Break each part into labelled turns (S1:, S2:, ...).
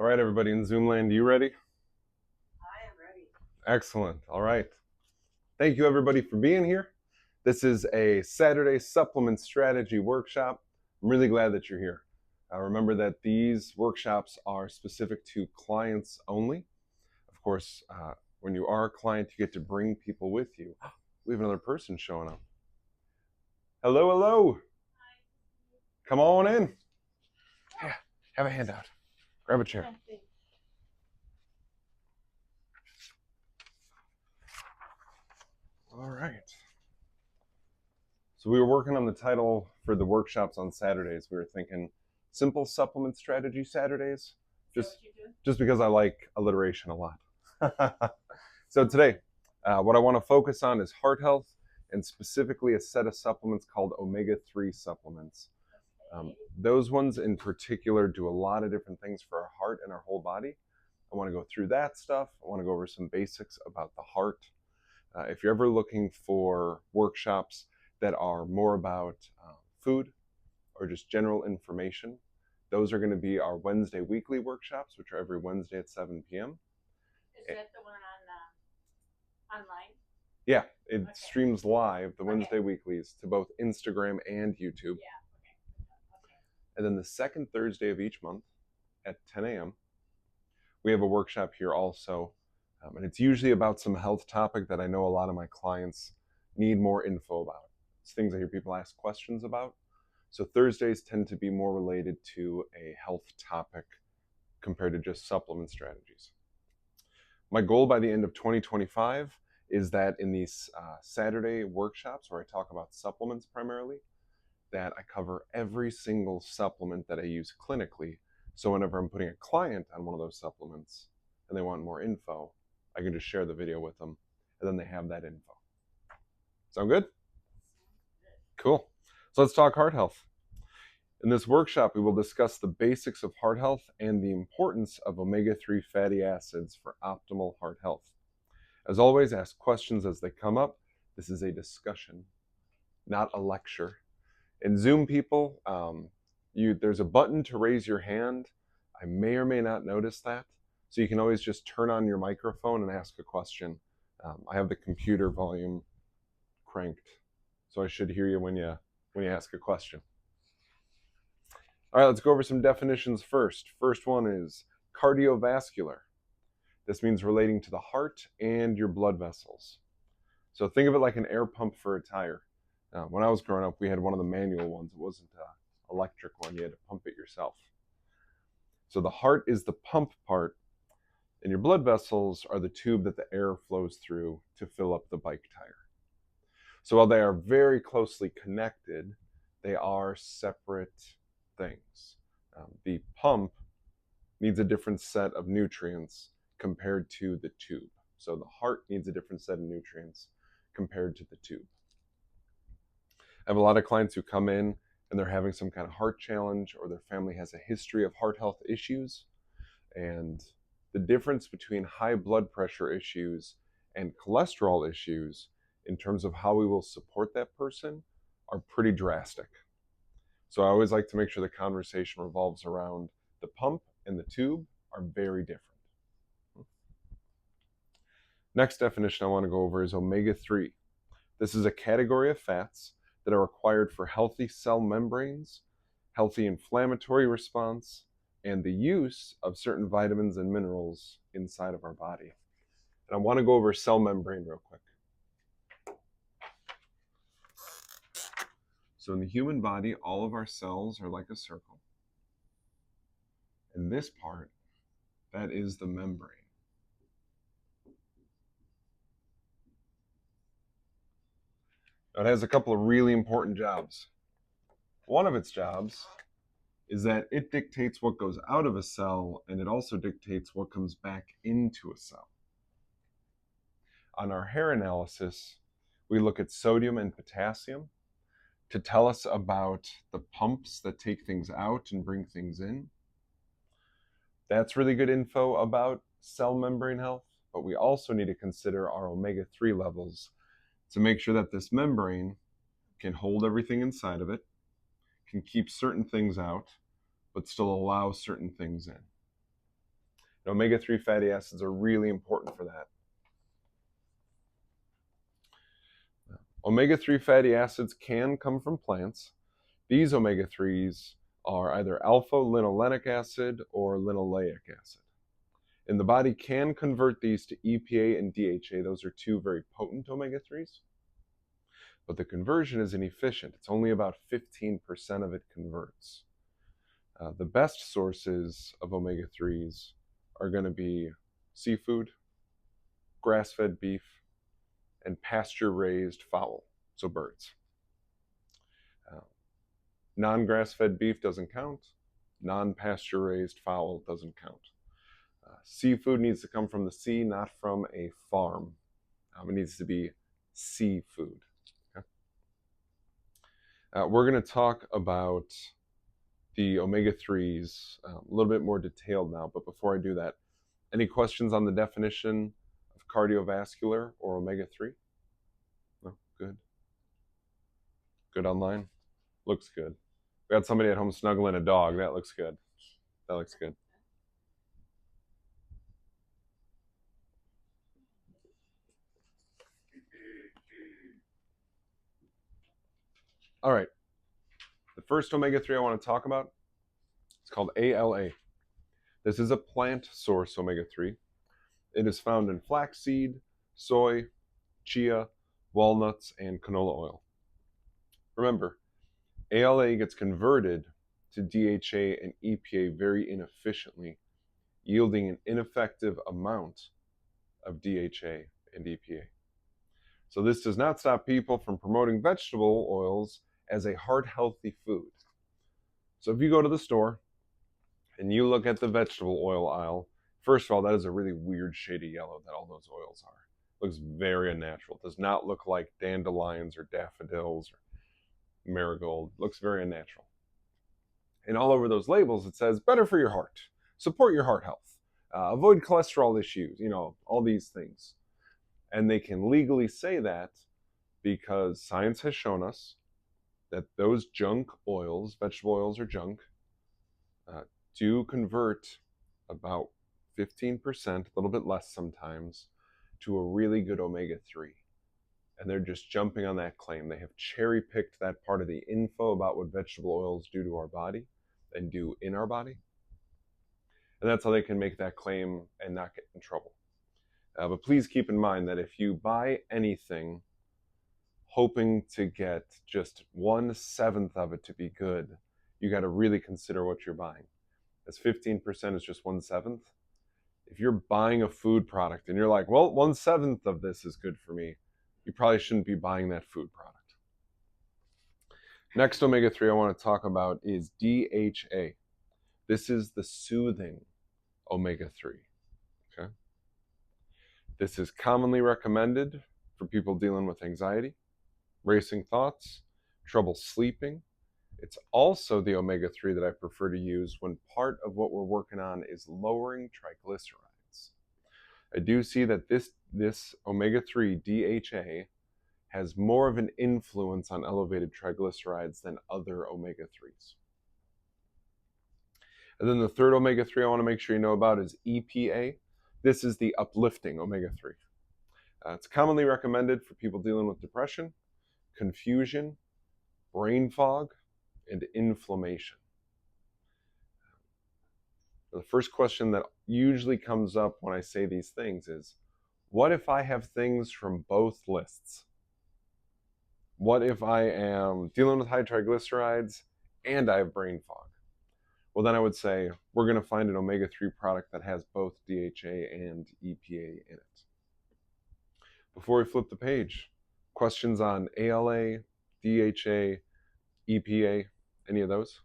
S1: All right, everybody in Zoom land, you ready?
S2: I am ready.
S1: Excellent. All right. Thank you, everybody, for being here. This is a Saturday supplement strategy workshop. I'm really glad that you're here. Remember that these workshops are specific to clients only. Of course, when you are a client, you get to bring people with you. We have another person showing up. Hello, hello. Come on in. Yeah, have a handout. Grab a chair. All right. So we were working on the title for the workshops on Saturdays. We were thinking simple supplement strategy Saturdays, just because I like alliteration a lot. So today, what I want to focus on is heart health and specifically a set of supplements called omega-3 supplements. Those ones in particular do a lot of different things for our heart and our whole body. I want to go through that stuff. I want to go over some basics about the heart. If you're ever looking for workshops that are more about food or just general information, those are going to be our Wednesday weekly workshops, which are every Wednesday at 7 p.m.
S2: Is that the one on online?
S1: Yeah, it streams live, the Wednesday weeklies, to both Instagram and YouTube.
S2: Yeah. Okay.
S1: And then the second Thursday of each month at 10 a.m., we have a workshop here also. And it's usually about some health topic that I know a lot of my clients need more info about. It's things I hear people ask questions about. So Thursdays tend to be more related to a health topic compared to just supplement strategies. My goal by the end of 2025 is that in these Saturday workshops where I talk about supplements primarily, that I cover every single supplement that I use clinically. So whenever I'm putting a client on one of those supplements and they want more info, I can just share the video with them and then they have that info. Sound good? Cool. So let's talk heart health. In this workshop, we will discuss the basics of heart health and the importance of omega-3 fatty acids for optimal heart health. As always, ask questions as they come up. This is a discussion, not a lecture. And Zoom people, there's a button to raise your hand. I may or may not notice that. So you can always just turn on your microphone and ask a question. I have the computer volume cranked, so I should hear you when you ask a question. All right, let's go over some definitions first. First one is cardiovascular. This means relating to the heart and your blood vessels. So think of it like an air pump for a tire. When I was growing up, we had one of the manual ones. It wasn't an electric one. You had to pump it yourself. So the heart is the pump part, and your blood vessels are the tube that the air flows through to fill up the bike tire. So while they are very closely connected, they are separate things. The pump needs a different set of nutrients compared to the tube. So the heart needs a different set of nutrients compared to the tube. I have a lot of clients who come in and they're having some kind of heart challenge or their family has a history of heart health issues. And the difference between high blood pressure issues and cholesterol issues in terms of how we will support that person are pretty drastic. So I always like to make sure the conversation revolves around the pump and the tube are very different. Next definition I want to go over is omega-3. This is a category of fats that are required for healthy cell membranes, healthy inflammatory response, and the use of certain vitamins and minerals inside of our body. And I want to go over cell membrane real quick. So in the human body, all of our cells are like a circle. And this part, that is the membrane. Now, it has a couple of really important jobs. One of its jobs is that it dictates what goes out of a cell, and it also dictates what comes back into a cell. On our hair analysis, we look at sodium and potassium to tell us about the pumps that take things out and bring things in. That's really good info about cell membrane health, but we also need to consider our omega-3 levels to make sure that this membrane can hold everything inside of it, can keep certain things out, but still allow certain things in. Omega-3 fatty acids are really important for that. Omega-3 fatty acids can come from plants. These omega-3s are either alpha-linolenic acid or linoleic acid. And the body can convert these to EPA and DHA. Those are two very potent omega-3s. But the conversion is inefficient. It's only about 15% of it converts. The best sources of omega-3s are going to be seafood, grass-fed beef, and pasture-raised fowl, so birds. Non-grass-fed beef doesn't count. Non-pasture-raised fowl doesn't count. Seafood needs to come from the sea, not from a farm. It needs to be seafood. Okay? We're going to talk about the omega-3s a little bit more detailed now, but before I do that, any questions on the definition of cardiovascular or omega-3? No? Good. Good online? Looks good. We got somebody at home snuggling a dog. That looks good. That looks good. All right. The first omega-3 I want to talk about is called ALA. This is a plant source omega-3. It is found in flaxseed, soy, chia, walnuts, and canola oil. Remember, ALA gets converted to DHA and EPA very inefficiently, yielding an ineffective amount of DHA and EPA. So this does not stop people from promoting vegetable oils as a heart-healthy food. So if you go to the store and you look at the vegetable oil aisle, first of all, that is a really weird shade of yellow that all those oils are. It looks very unnatural. It does not look like dandelions or daffodils or marigold. It looks very unnatural. And all over those labels, it says, better for your heart, support your heart health, avoid cholesterol issues, all these things. And they can legally say that because science has shown us that those junk oils, vegetable oils are junk, do convert about 15%, a little bit less sometimes, to a really good omega-3. And they're just jumping on that claim. They have cherry-picked that part of the info about what vegetable oils do to our body and do in our body. And that's how they can make that claim and not get in trouble. But please keep in mind that if you buy anything hoping to get just 1/7 of it to be good, you got to really consider what you're buying. As 15% is just 1/7. If you're buying a food product and you're like, well, 1/7 of this is good for me, you probably shouldn't be buying that food product. Next omega-3 I want to talk about is DHA. This is the soothing omega-3. Okay? This is commonly recommended for people dealing with anxiety, racing thoughts, trouble sleeping. It's also the omega-3 that I prefer to use when part of what we're working on is lowering triglycerides. I do see that this omega-3 DHA has more of an influence on elevated triglycerides than other omega-3s. And then the third omega-3 I want to make sure you know about is EPA. This is the uplifting omega-3. It's commonly recommended for people dealing with depression, confusion, brain fog, and inflammation. The first question that usually comes up when I say these things is, what if I have things from both lists? What if I am dealing with high triglycerides and I have brain fog? Well, then I would say we're going to find an omega-3 product that has both DHA and EPA in it. Before we flip the page, questions on ALA, DHA, EPA, any of those?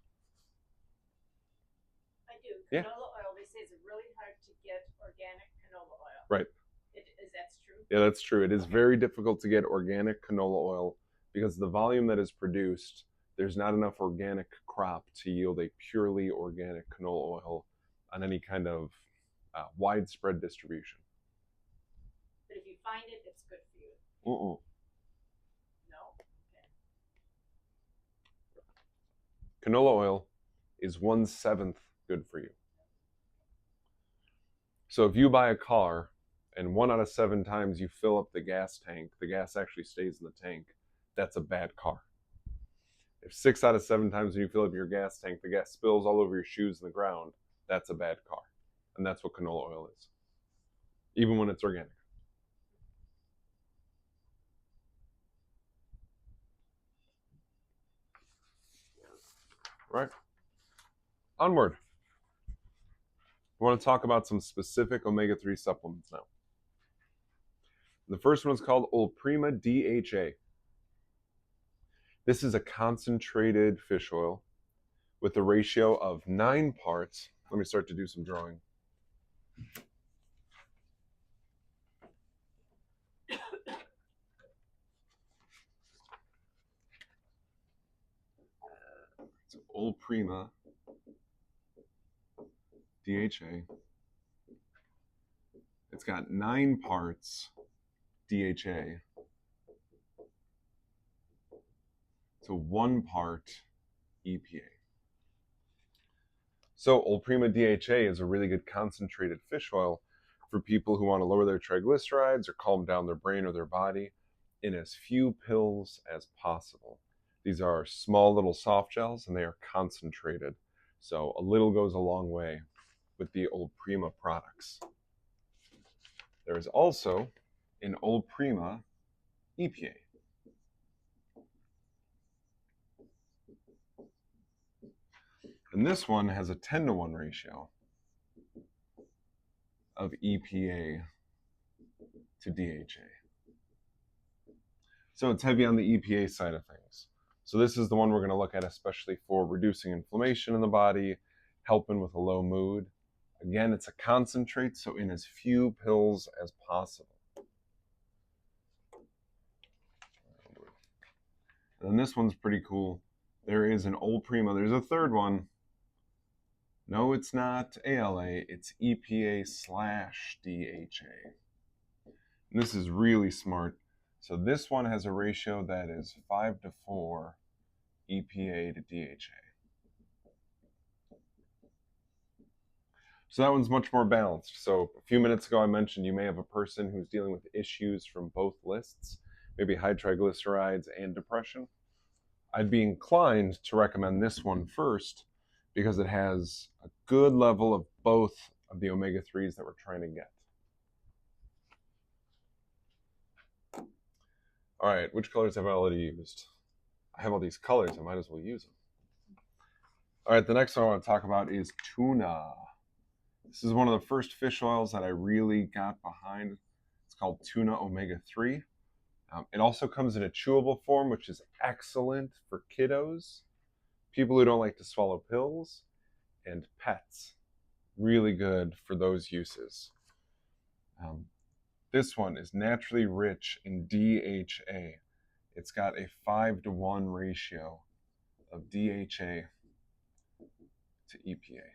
S2: I do.
S1: Yeah.
S2: Canola oil, they say it's really hard to get organic canola oil.
S1: Right.
S2: Is that true?
S1: Yeah, that's true. It is very difficult to get organic canola oil because the volume that is produced, there's not enough organic crop to yield a purely organic canola oil on any kind of widespread distribution.
S2: But if you find it, it's good for you.
S1: No?
S2: Okay.
S1: Canola oil is 1/7 good for you. So if you buy a car and 1 out of 7 times you fill up the gas tank, the gas actually stays in the tank, that's a bad car. If 6 out of 7 times when you fill up your gas tank, the gas spills all over your shoes and the ground, that's a bad car. And that's what canola oil is, even when it's organic. Right? Onward. I want to talk about some specific omega-3 supplements now. The first one is called Ulprima DHA. This is a concentrated fish oil with a ratio of 9 parts. Let me start to do some drawing. So Ulprima DHA. It's got 9 parts DHA to 1 part EPA. So Ulprima DHA is a really good concentrated fish oil for people who want to lower their triglycerides or calm down their brain or their body in as few pills as possible. These are small little soft gels and they are concentrated. So a little goes a long way with the Ulprima products. There is also an Ulprima EPA. And this one has a 10-to-1 ratio of EPA to DHA. So it's heavy on the EPA side of things. So this is the one we're going to look at especially for reducing inflammation in the body, helping with a low mood. Again, it's a concentrate, so in as few pills as possible. And then this one's pretty cool. There is an Ulprima. There's a third one. No, it's not ALA. It's EPA/DHA. And this is really smart. So this one has a ratio that is 5-to-4 EPA to DHA. So that one's much more balanced. So a few minutes ago I mentioned you may have a person who's dealing with issues from both lists, maybe high triglycerides and depression. I'd be inclined to recommend this one first because it has a good level of both of the omega-3s that we're trying to get. All right, which colors have I already used? I have all these colors, I might as well use them. All right, the next one I want to talk about is tuna. This is one of the first fish oils that I really got behind. It's called tuna omega-3. It also comes in a chewable form, which is excellent for kiddos, people who don't like to swallow pills, and pets. Really good for those uses. This one is naturally rich in DHA. It's got a 5-to-1 ratio of DHA to EPA.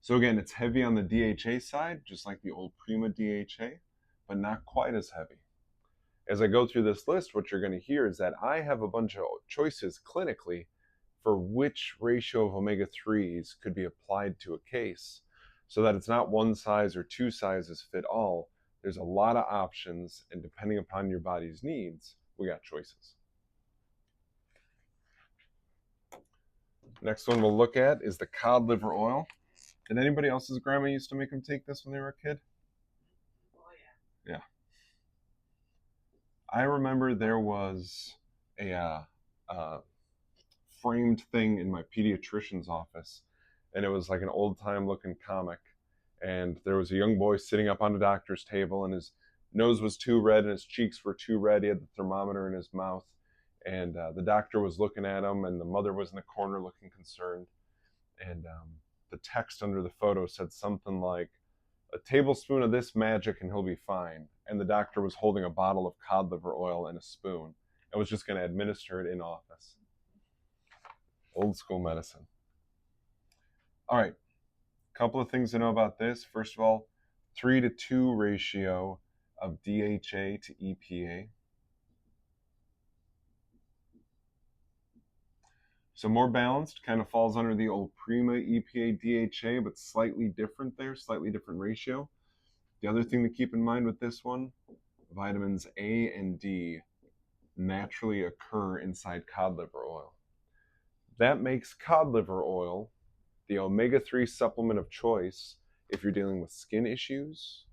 S1: So again, it's heavy on the DHA side, just like the Ulprima DHA, but not quite as heavy. As I go through this list, what you're going to hear is that I have a bunch of choices clinically for which ratio of omega-3s could be applied to a case, so that it's not one size or two sizes fit all. There's a lot of options, and depending upon your body's needs, we got choices. Next one we'll look at is the cod liver oil. Did anybody else's grandma used to make them take this when they were a kid?
S2: Oh, yeah.
S1: Yeah. I remember there was a framed thing in my pediatrician's office, and it was like an old-time looking comic, and there was a young boy sitting up on the doctor's table, and his nose was too red and his cheeks were too red. He had the thermometer in his mouth, and the doctor was looking at him, and the mother was in the corner looking concerned, and the text under the photo said something like, "A tablespoon of this magic and he'll be fine." And the doctor was holding a bottle of cod liver oil and a spoon and was just going to administer it in office. Old school medicine. All right, a couple of things to know about this. First of all, 3-to-2 ratio of DHA to EPA. So more balanced, kind of falls under the old Prima EPA DHA, but slightly different there, slightly different ratio. The other thing to keep in mind with this one, vitamins A and D naturally occur inside cod liver oil. That makes cod liver oil the omega-3 supplement of choice if you're dealing with skin issues,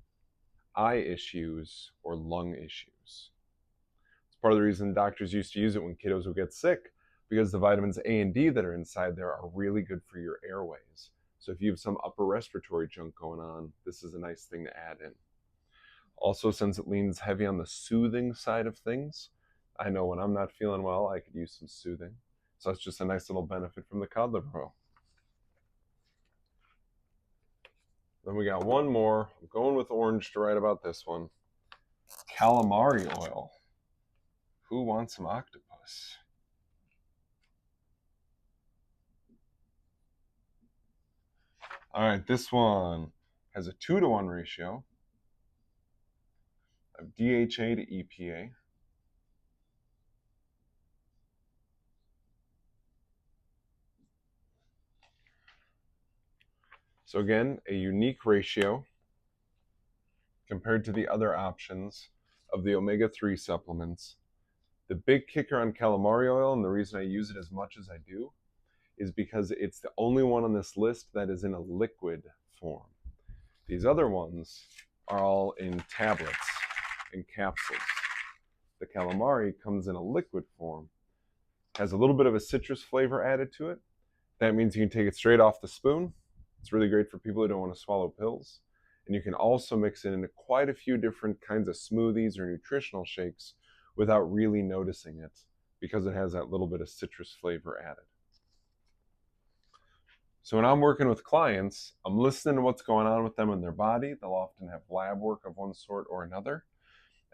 S1: eye issues, or lung issues. It's part of the reason doctors used to use it when kiddos would get sick, because the vitamins A and D that are inside there are really good for your airways. So if you have some upper respiratory junk going on, this is a nice thing to add in. Also, since it leans heavy on the soothing side of things, I know when I'm not feeling well, I could use some soothing. So it's just a nice little benefit from the cod liver oil. Then we got one more. I'm going with orange to write about this one. Calamari oil. Who wants some octopus? All right, this one has a 2-to-1 ratio of DHA to EPA. So again, a unique ratio compared to the other options of the omega-3 supplements. The big kicker on calamari oil, and the reason I use it as much as I do, is because it's the only one on this list that is in a liquid form. These other ones are all in tablets, in capsules. The calamari comes in a liquid form, has a little bit of a citrus flavor added to it. That means you can take it straight off the spoon. It's really great for people who don't want to swallow pills. And you can also mix it into quite a few different kinds of smoothies or nutritional shakes without really noticing it, because it has that little bit of citrus flavor added. So when I'm working with clients, I'm listening to what's going on with them in their body. They'll often have lab work of one sort or another.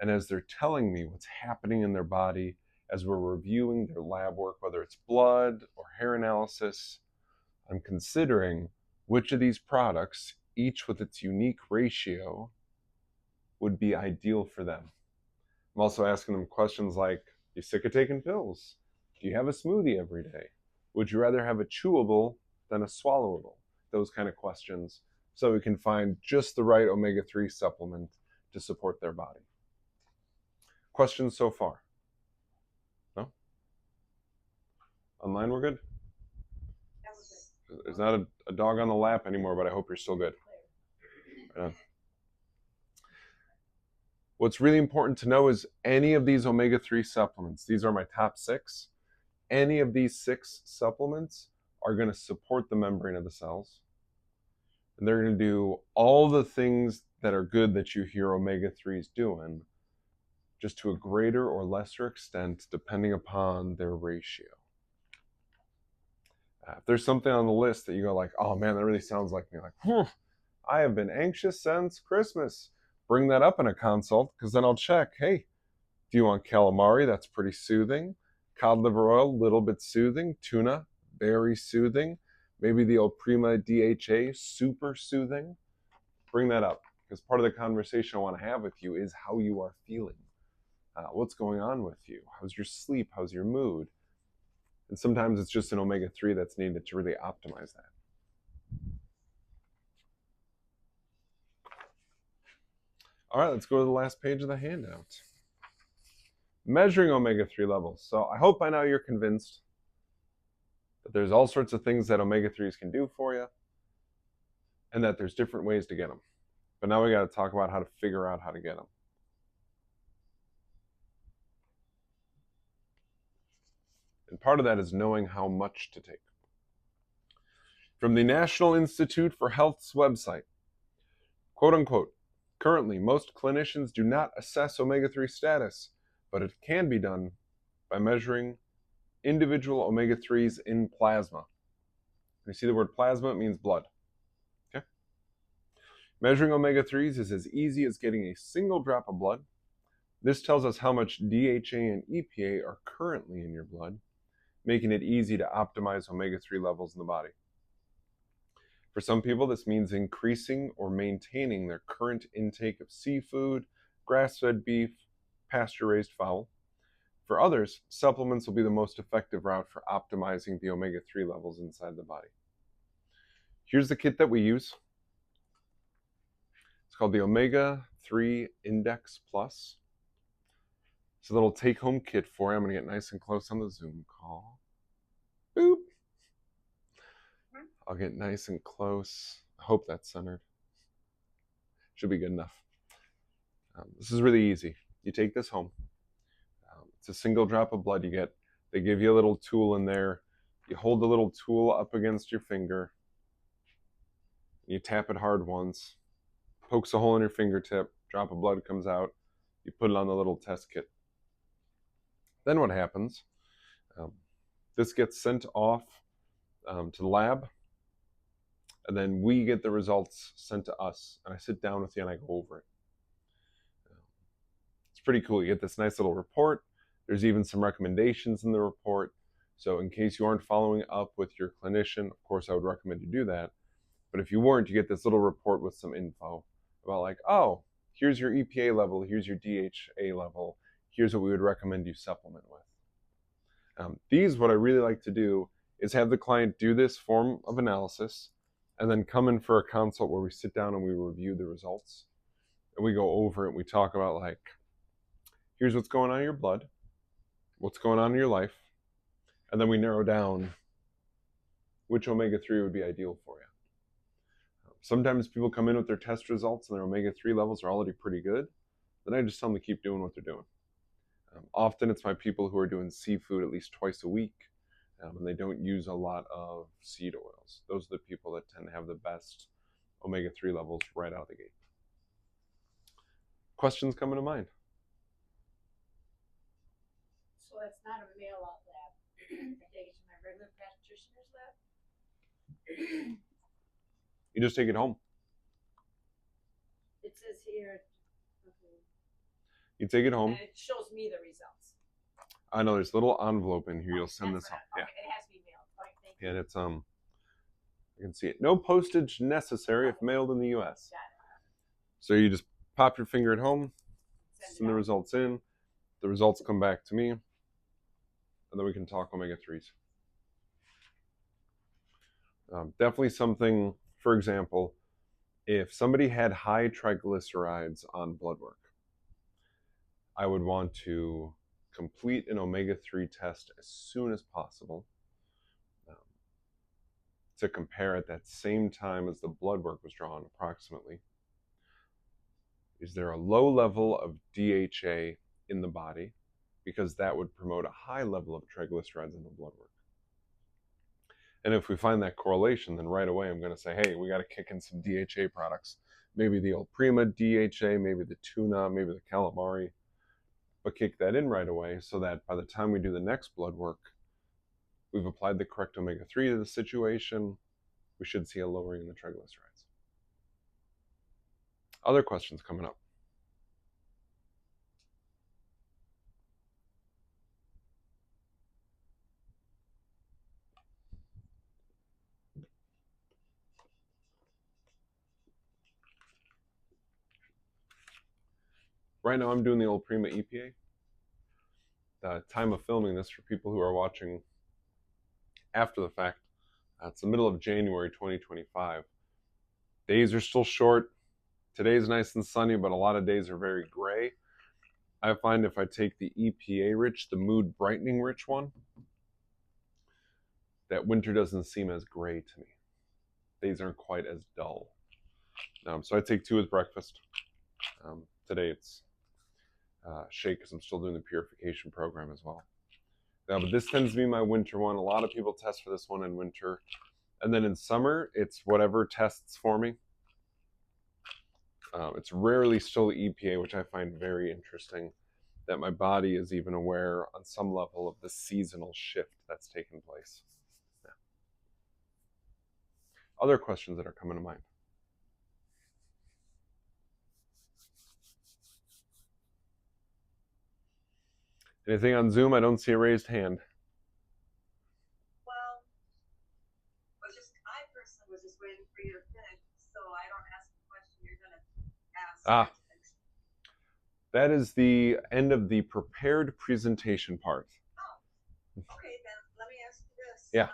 S1: And as they're telling me what's happening in their body, as we're reviewing their lab work, whether it's blood or hair analysis, I'm considering which of these products, each with its unique ratio, would be ideal for them. I'm also asking them questions like, you sick of taking pills? Do you have a smoothie every day? Would you rather have a chewable than a swallowable? Those kind of questions, so we can find just the right omega-3 supplement to support their body. Questions so far? No? Online we're good? There's not a dog on the lap anymore, but I hope you're still good. Right on. What's really important to know is any of these omega-3 supplements, these are my top 6, any of these 6 supplements are going to support the membrane of the cells. And they're going to do all the things that are good that you hear omega-3s doing, just to a greater or lesser extent, depending upon their ratio. If there's something on the list that you go like, oh man, that really sounds like me, like, I have been anxious since Christmas, bring that up in a consult, because then I'll check, hey, do you want calamari? That's pretty soothing. Cod liver oil, little bit soothing. Tuna, very soothing. Maybe the old Prima DHA, super soothing. Bring that up, because part of the conversation I want to have with you is how you are feeling. What's going on with you? How's your sleep? How's your mood? And sometimes it's just an omega-3 that's needed to really optimize that. All right, let's go to the last page of the handout. Measuring omega-3 levels. So I hope by now you're convinced that there's all sorts of things that omega-3s can do for you, and that there's different ways to get them. But now we got to talk about how to figure out how to get them. And part of that is knowing how much to take. From the National Institute for Health's website, quote unquote, currently most clinicians do not assess omega-3 status, but it can be done by measuring individual omega-3s in plasma. You see the word plasma, it means blood. Okay? Measuring omega-3s is as easy as getting a single drop of blood. This tells us how much DHA and EPA are currently in your blood, making it easy to optimize omega-3 levels in the body. For some people, this means increasing or maintaining their current intake of seafood, grass-fed beef, pasture-raised fowl. For others, supplements will be the most effective route for optimizing the omega-3 levels inside the body. Here's the kit that we use. It's called the Omega-3 Index Plus. It's a little take-home kit for you. I'm going to get nice and close on the Zoom call. Boop. I'll get nice and close. I hope that's centered. Should be good enough. This is really easy. You take this home. It's a single drop of blood you get. They give you a little tool in there. You hold the little tool up against your finger. You tap it hard once. Pokes a hole in your fingertip. Drop of blood comes out. You put it on the little test kit. Then what happens? This gets sent off to the lab. And then we get the results sent to us. And I sit down with you and I go over it. It's pretty cool. You get this nice little report. There's even some recommendations in the report. So in case you aren't following up with your clinician, of course, I would recommend you do that. But if you weren't, you get this little report with some info about like, oh, here's your EPA level, here's your DHA level, here's what we would recommend you supplement with. What I really like to do is have the client do this form of analysis and then come in for a consult where we sit down and we review the results. And we go over it and we talk about like, here's what's going on in your blood, what's going on in your life, and then we narrow down which omega-3 would be ideal for you. Sometimes people come in with their test results and their omega-3 levels are already pretty good. Then I just tell them to keep doing what they're doing. Often it's my people who are doing seafood at least twice a week, and they don't use a lot of seed oils. Those are the people that tend to have the best omega-3 levels right out of the gate. Questions coming to mind?
S2: So it's not a mail out lab. I take it to my regular practitioner's lab.
S1: You just take it home.
S2: It says here. Okay.
S1: You take it home.
S2: And it shows me the results.
S1: I know there's a little envelope in here. You'll send
S2: That's
S1: this off.
S2: right.
S1: Yeah.
S2: Okay, it has to be mailed. All right, thank you.
S1: And it's you can see it. No postage necessary if mailed in the U.S.
S2: Got it.
S1: So you just pop your finger at home, send the
S2: out.
S1: results in. The results come back to me, and then we can talk omega-3s. Definitely something, for example, if somebody had high triglycerides on blood work, I would want to complete an omega-3 test as soon as possible to compare at that same time as the blood work was drawn approximately. Is there a low level of DHA in the body? Because that would promote a high level of triglycerides in the blood work. And if we find that correlation, then right away I'm going to say, hey, we got to kick in some DHA products. Maybe the Ulprima DHA, maybe the tuna, maybe the calamari. But kick that in right away so that by the time we do the next blood work, we've applied the correct omega-3 to the situation. We should see a lowering in the triglycerides. Other questions coming up? Right now I'm doing the Ulprima EPA. The time of filming this for people who are watching after the fact, it's the middle of January 2025. Days are still short. Today's nice and sunny, but a lot of days are very gray. I find if I take the EPA rich, the mood brightening rich one, that winter doesn't seem as gray to me. Days aren't quite as dull. So I take 2 as breakfast. Today it's shake because I'm still doing the purification program as well. But this tends to be my winter one. A lot of people test for this one in winter. And then in summer, it's whatever tests for me. It's rarely still the EPA, which I find very interesting, that my body is even aware on some level of the seasonal shift that's taken place. Yeah. Other questions that are coming to mind? Anything on Zoom? I don't see a raised hand.
S3: Well, I personally was just waiting for you to finish, so I don't ask the question you're going to ask.
S1: That is the end of the prepared presentation part.
S3: Okay, then let me ask you this.
S1: Yeah.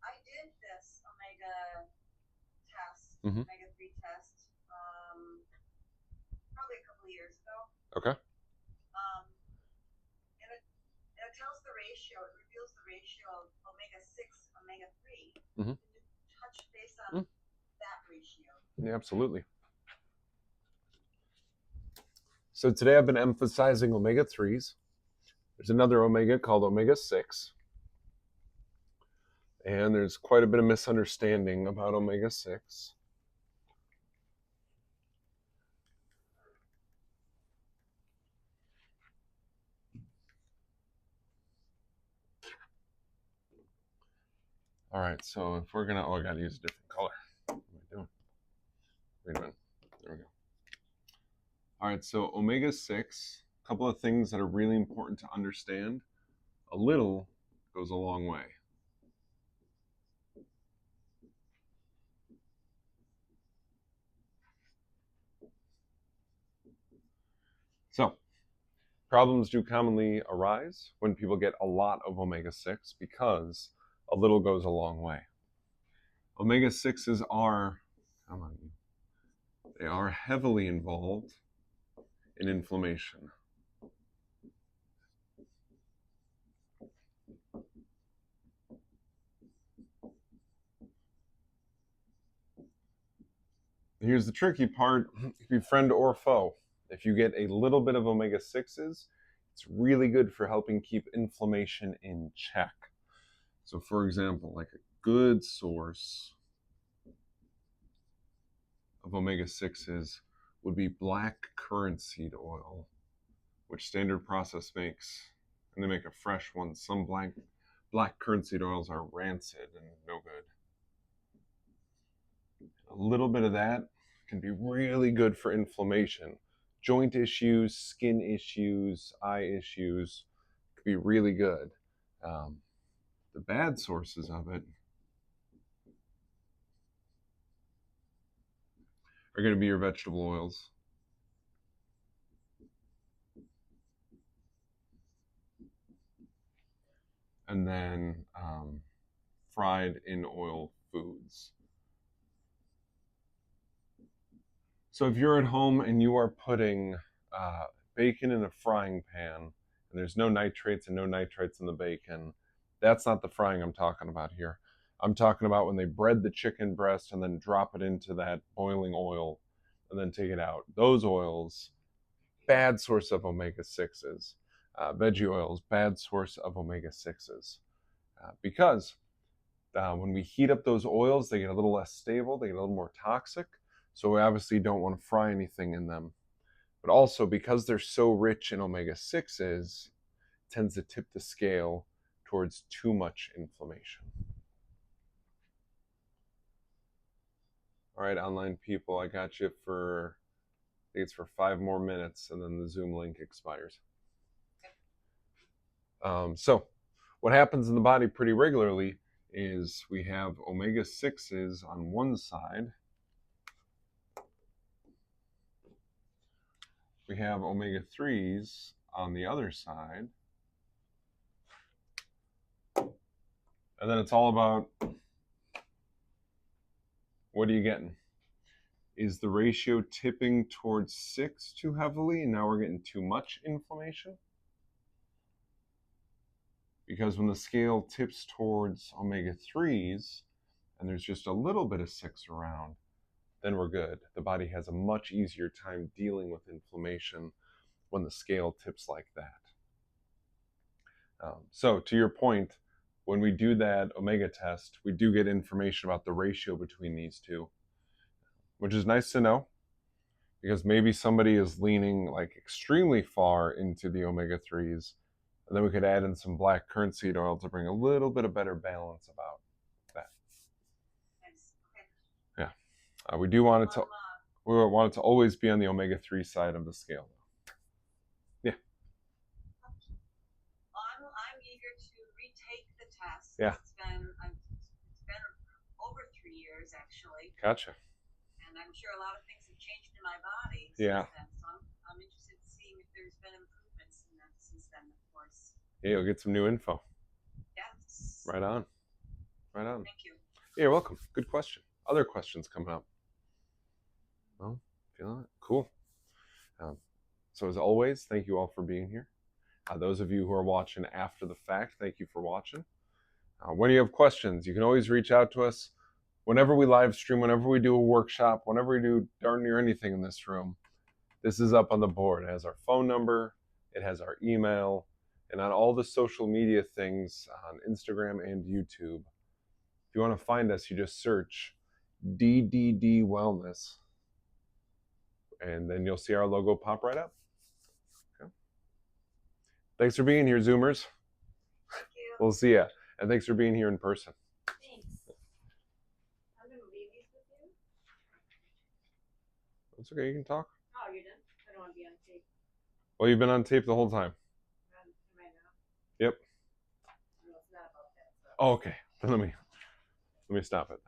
S3: I did this omega test,
S1: Mhm.
S3: omega-3 test, probably a couple of years ago.
S1: Okay.
S3: And it tells the ratio, it reveals the ratio of omega-6, omega-3.
S1: Mhm.
S3: Can you touch base on that ratio?
S1: Yeah, absolutely. So today I've been emphasizing omega-3s. There's another omega called omega-6. And there's quite a bit of misunderstanding about omega-6. All right, so if we're gonna, I gotta use a different color. What am I doing? Wait a minute. There we go. All right, so omega-6, a couple of things that are really important to understand. A little goes a long way. So, problems do commonly arise when people get a lot of omega-6 because a little goes a long way. Omega-6s are, come on, they are heavily involved in inflammation. Here's the tricky part, it could be friend or foe. If you get a little bit of omega-6s, it's really good for helping keep inflammation in check. So for example, like a good source of omega-6s would be black currant seed oil, which Standard Process makes, and they make a fresh one. Some black currant seed oils are rancid and no good. A little bit of that can be really good for inflammation. Joint issues, skin issues, eye issues could be really good. The bad sources of it are going to be your vegetable oils. And then fried in oil foods. So if you're at home and you are putting bacon in a frying pan, and there's no nitrates and no nitrites in the bacon, that's not the frying I'm talking about here. I'm talking about when they bread the chicken breast and then drop it into that boiling oil and then take it out. Those oils, bad source of omega-6s. Veggie oils, bad source of omega-6s. Because when we heat up those oils, they get a little less stable, they get a little more toxic. So we obviously don't want to fry anything in them. But also because they're so rich in omega-6s, it tends to tip the scale towards too much inflammation. All right, online people, I got you for, I think it's for 5 more minutes, and then the Zoom link expires. So what happens in the body pretty regularly is we have omega-6s on one side. We have omega-3s on the other side. And then it's all about, what are you getting? Is the ratio tipping towards 6 too heavily and now we're getting too much inflammation? Because when the scale tips towards omega-3s and there's just a little bit of 6 around, then we're good. The body has a much easier time dealing with inflammation when the scale tips like that. So to your point, when we do that omega test, we do get information about the ratio between these two, which is nice to know because maybe somebody is leaning like extremely far into the omega-3s, and then we could add in some black currant seed oil to bring a little bit of better balance about that.
S3: Nice. Okay.
S1: Yeah, we want it to always be on the omega-3 side of the scale. Yeah.
S3: I'm eager to retake the test.
S1: Yeah.
S3: It's been over 3 years actually,
S1: Gotcha.
S3: and I'm sure a lot of things have changed in my body
S1: Yeah.
S3: since then. So I'm interested
S1: Yeah, you'll get some new info.
S3: Yes.
S1: Right on. Right on.
S3: Thank you.
S1: Yeah, you're welcome. Good question. Other questions coming up? Well, feeling it? Cool. So as always, thank you all for being here. Those of you who are watching after the fact, thank you for watching. When you have questions, you can always reach out to us. Whenever we live stream, whenever we do a workshop, whenever we do darn near anything in this room, this is up on the board. It has our phone number, it has our email, and on all the social media things on Instagram and YouTube. If you want to find us, you just search DDD Wellness, and then you'll see our logo pop right up. Okay. Thanks for being here, Zoomers.
S3: Thank you.
S1: We'll see ya. And thanks for being here in person.
S2: Thanks. I'm gonna leave these with you.
S1: It's okay, you can talk.
S2: Oh, you're done? I don't wanna be on tape.
S1: Well, you've been on tape the whole time.
S2: Am I now?
S1: Yep.
S2: No, it's not about that. So.
S1: Oh, okay. Then let me stop it.